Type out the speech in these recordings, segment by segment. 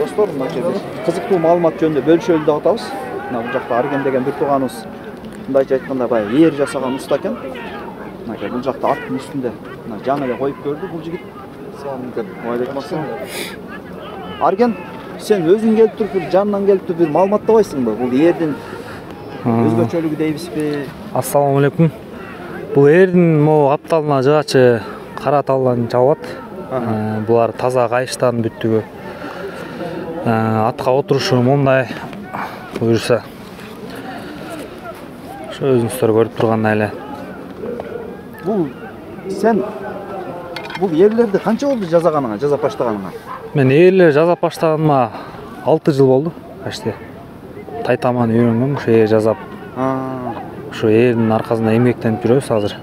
Достор, мына жерде кызыктуу маалымат жөнүндө бөлүшөлү деп атабыз. Мына бул жакта Арген деген бир тууганыбыз мындайча айтканда баягы ээр жасаган уста экен. Мына бул жакта аттын үстүндө мына жаңы эле коюп көрдү бул жигит. Алейкум ассалам. Арген, сен өзүң келип туруп бир жанынан келип туруп бир маалыматтабайсыңбы? Бул эрдин өзгөчөлүгү дейбизби? Ассаламу алейкум. Бул эрдин могу капталына жыгачы кара талдан чабат. Булар таза кайыштан бүттүгү. Атка отурушу мондай буюрса. Ошо өзүңүздөр көрүп тургандай эле. Бул сен бул ээрлерди канча болду жасаганыңа, жасап баштаганыңа? Мен ээрлер жасап баштаганыма 6 жыл болду. Почти. Тайтаман үйрөнгөм, ошо ээр жасап. Ошо эрдин аркасында эмгектенип жүрөбүз азыр.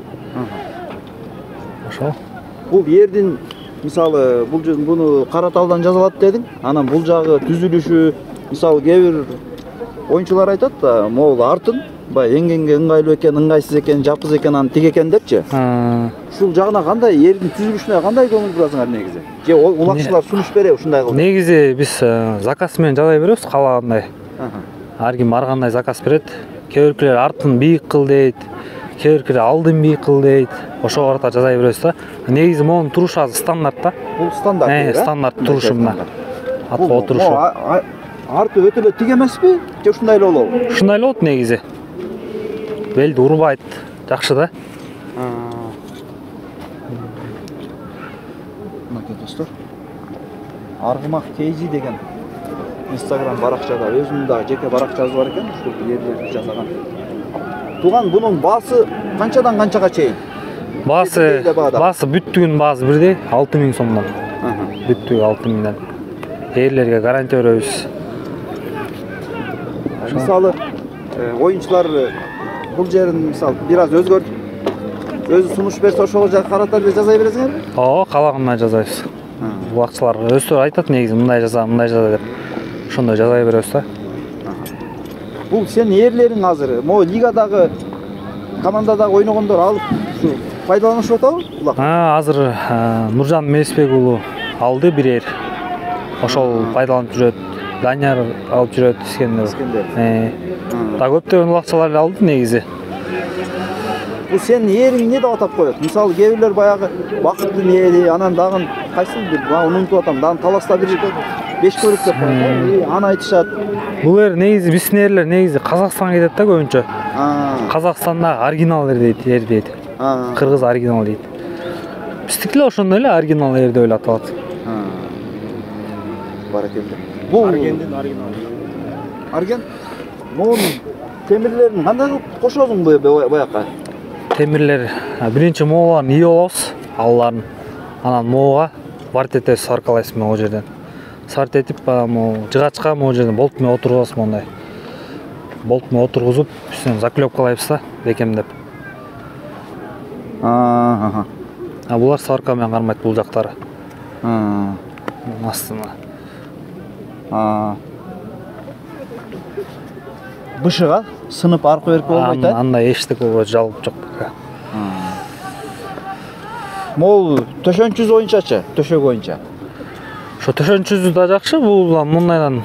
Ошо. Бул эрдин мисалы буну кара талдан жасалат дедиң. Анан бул жагы түзүлүшү, мисалы кээ бир оюнчулар айтат да, могул артын баягы эңгенге ыңгайлуу экен, ыңгайсыз экен, жапсыз экен, аны тиг экен депчи. Ушул жагына кандай, эрдин түзүлүшүнө кандай көңүл бурасыңар негизи? Же улакчылар сунуш береби ушундай кылып? Негизи биз заказ менен жасай беребиз, каалагандай. Ар ким ар кандай заказ берет. Кээ биркилер артын бийик кыл дейт, кээ биркилер алдын бийик кыл дейт. Ошого карата жасай беребиз да. Негизи монун турушу азыр стандарт да. Бул стандарт дейт, э? Стандарт турушу мына. Атка отурушу. Арты өтө эле тиг эмеспи? Же ушундай эле болобу? Ушундай эле болот негизи. Белди урбайт. Жакшы да. Мынакей достор. Аргымак Кейжи деген Instagram баракчада өзүнүн дагы жеке баракчасы бар экен, ушул ээрлерди жасаган. Туган бунун баасы канчадан канчага чейин? Баасы бүттүгүнүн баасы бирдей 6000 сомдон. Бүттүгү 6000ден. Ээрлерге гарантия беребиз. Мисалы оюнчулар бул жерин мисалы бир аз өзгөртүп өзү сунуш берсе ошого карата эле жасай бересиңерби? Ооба, каалагандай жасайбыз. Улакчылар өздөрү айтат негизи мындай жаза деп. Ошондой жасай беребиз да. Бул сенин ээрлериң азыр могу лигадагы командадагы ойногондор алып ушу пайдаланышып атабы улак? Азыр Нуржан Мелисбек уулу алды бир ээр. Ошол пайдаланып жүрөт. Данияр алып жүрөт Искендер. Да көптөгөн улакчылар алды негизи. Бул сенин ээриң эмне деп атап коет? Мисалы кээ бирлер баягы бакыттын ээри, анан дагы кайсыл бир унутуп атам, дагы таласта бир 5 көрүп деп коет. Аны айтышат. Бул эр негизи биздин эрлер негизи Казакстанга кетет да көбүнчө. Казакстанда оригинал эр дейт. Кыргыз оригинал дейт. Биздики эле ошондой эле оригинал эр деп эле аталат. Баракелде. Бул Аргендин оригиналы. Арген? Монун темирлерин кандай кылып кошосуң буяка? Темирлер биринчи мооларын ийип алабыз, алларын. Анан моога варт этебиз, саркалайбыз могу жерден. Сарт этип, могу жыгачка могу жерден болт менен отургузабыз мондай. Болт менен отургузуп, үстүнөн заклепкалайбыз да, бекемдеп. Булар сварка менен кармайт бул жактары. Астына. Бышыга сынып аркы берип болбойт да? Андай эчтек болбойт, жалып жок. Могу төшөнчүсү боюнчачы, төшөк боюнча. Ошо төшөнчүсү да жакшы, бул мындайдан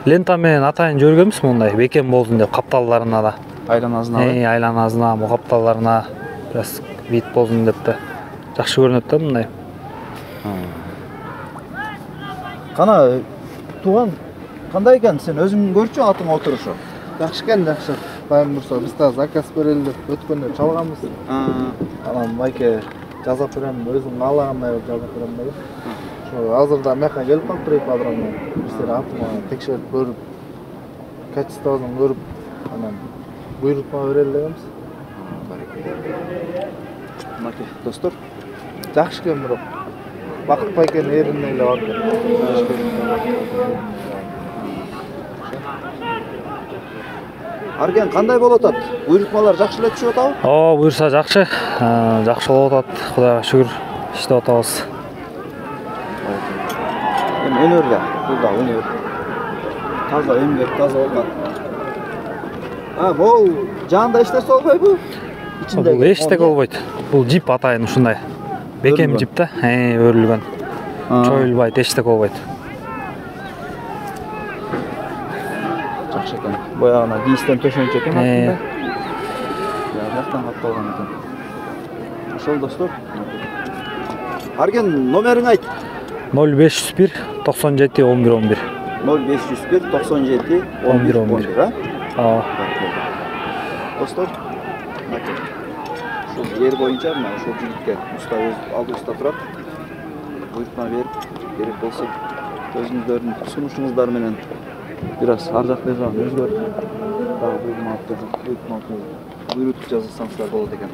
лента менен атайын жөргөнбүз мондай, бекем болсун деп капталларына да. Айланасына. Айланасына, бу капталларына бираз вид болсун деп да. Жакшы көрүнөт да мындай. Кана туган кандай экен, сен өзүң көрчү атың отурушу? Жакшы экен, жакшы. Байым Мурса, биз да заказ берели деп өткөндө чалганбыз. Анан майке жазап берем, өзүң каалагандай болуп жазап берем деп. Ошо азырда мека келип калыптыр эки подробно. Биздер атыма текшерип көрүп, качествосын көрүп, анан буйрутма берели дегенбиз. Мынакей достор, жакшы экен бирок. Бакыт байкенин эрине эле бар экен. Арген кандай болуп атат? Буйрутмалар жакшы эле түшүп атабы? Ооба, буйрса жакшы. Жакшы болуп атат. Кудайга шүгүр, иштеп атабыз. Өнөр да, бул да өнөр. Таза эмгек, таза болгон. Бул жанында эчтеси болбойбу? Бул эчтек болбойт. Бул жип атайын ушундай. Бекем жип да, өрүлгөн. Чоюлбайт, эчтек болбойт. жакшы экен. Боягына кийистен төшөнчү экен артында. Жактан капталган экен. Ошол достор. Арген номериңи айт. 0501 97 11 11. 0501 97 11 11, а? Ооба. Достор, ушул жер боюнча мына ушул жигитке уста өз алдыбызда турат. Буйртма берип болсо өзүңүздөрдүн сунушуңуздар менен бир аз ар жак бер жагын өзгөртүп дагы буйртма алып жазсаңыздар болот экен.